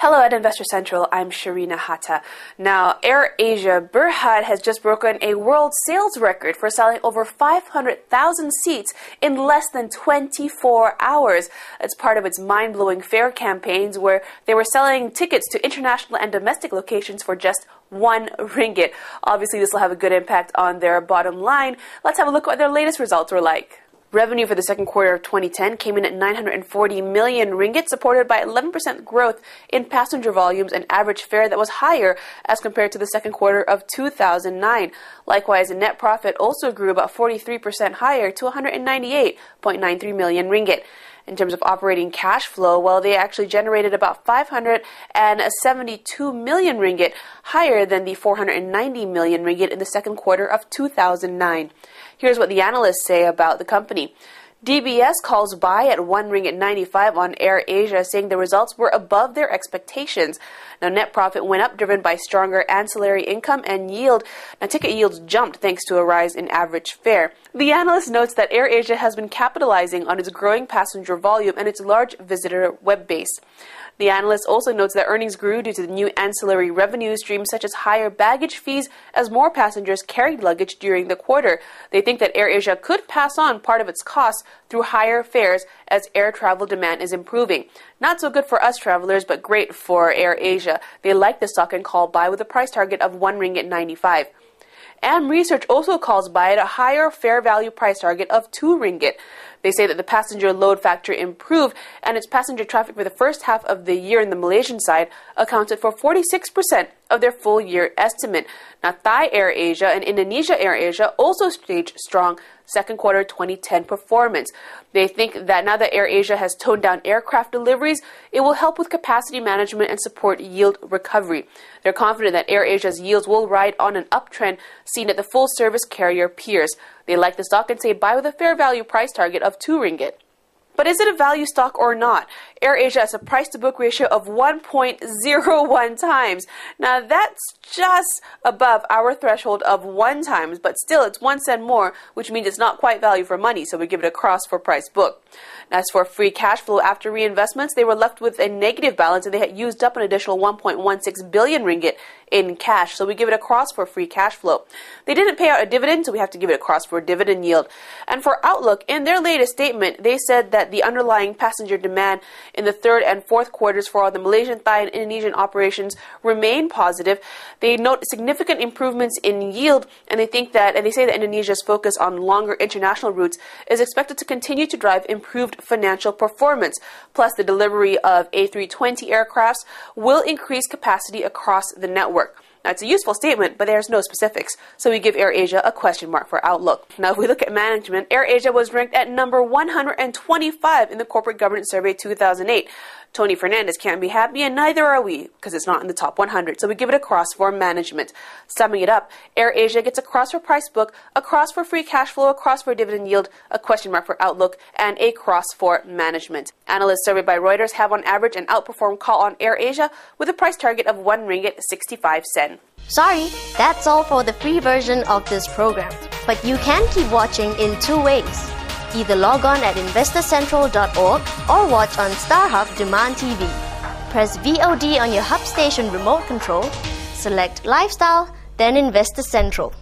Hello at Investor Central, I'm Sharina Hatta. Now, AirAsia Berhad has just broken a world sales record for selling over 500,000 seats in less than 24 hours. It's part of its mind-blowing fare campaigns where they were selling tickets to international and domestic locations for just ringgit. Obviously, this will have a good impact on their bottom line. Let's have a look at what their latest results were like. Revenue for the second quarter of 2010 came in at 940 million ringgit, supported by 11% growth in passenger volumes and average fare that was higher as compared to the second quarter of 2009. Likewise, net profit also grew about 43% higher to 198.93 million ringgit. In terms of operating cash flow, well, they actually generated about 572 million ringgit, higher than the 490 million ringgit in the second quarter of 2009. Here's what the analysts say about the company. DBS calls buy at 1 ringgit 95 on AirAsia, saying the results were above their expectations. Now, net profit went up, driven by stronger ancillary income and yield. Now, ticket yields jumped thanks to a rise in average fare. The analyst notes that AirAsia has been capitalizing on its growing passenger volume and its large visitor web base. The analyst also notes that earnings grew due to the new ancillary revenue streams such as higher baggage fees as more passengers carried luggage during the quarter. They think that AirAsia could pass on part of its costs through higher fares as air travel demand is improving. Not so good for us travelers, but great for AirAsia. They like the stock and call buy with a price target of 1 ringgit 95. AM Research also calls buy at a higher fair value price target of 2 ringgit. They say that the passenger load factor improved and its passenger traffic for the first half of the year in the Malaysian side accounted for 46% of their full year estimate. Now, Thai AirAsia and Indonesia AirAsia also staged strong second quarter 2010 performance. They think that now that AirAsia has toned down aircraft deliveries, it will help with capacity management and support yield recovery. They're confident that AirAsia's yields will ride on an uptrend seen at the full-service carrier peers. They like the stock and say buy with a fair value price target of 2 ringgit. But is it a value stock or not? AirAsia has a price-to-book ratio of 1.01 times. Now, that's just above our threshold of 1 times, but still it's 1 cent more, which means it's not quite value for money, so we give it a cross for price book. As for free cash flow after reinvestments, they were left with a negative balance and they had used up an additional 1.16 billion ringgit in cash, so we give it a cross for free cash flow. They didn't pay out a dividend, so we have to give it a cross for dividend yield. And for outlook, in their latest statement, they said that the underlying passenger demand in the third and fourth quarters for all the Malaysian, Thai, and Indonesian operations remain positive. They note significant improvements in yield, and they say that Indonesia's focus on longer international routes is expected to continue to drive improved financial performance. Plus, the delivery of A320 aircrafts will increase capacity across the network. Now, it's a useful statement, but there's no specifics, so we give AirAsia a question mark for outlook. Now, if we look at management, AirAsia was ranked at number 125 in the Corporate Governance Survey 2008. Tony Fernandez can't be happy, and neither are we, because it's not in the top 100, so we give it a cross for management. Summing it up, AirAsia gets a cross for price book, a cross for free cash flow, a cross for dividend yield, a question mark for outlook, and a cross for management. Analysts surveyed by Reuters have on average an outperform call on AirAsia with a price target of 1 ringgit 65 cent. Sorry, that's all for the free version of this program. But you can keep watching in 2 ways. Either log on at investorcentral.org or watch on StarHub Demand TV. Press VOD on your hub station remote control, select Lifestyle, then Investor Central.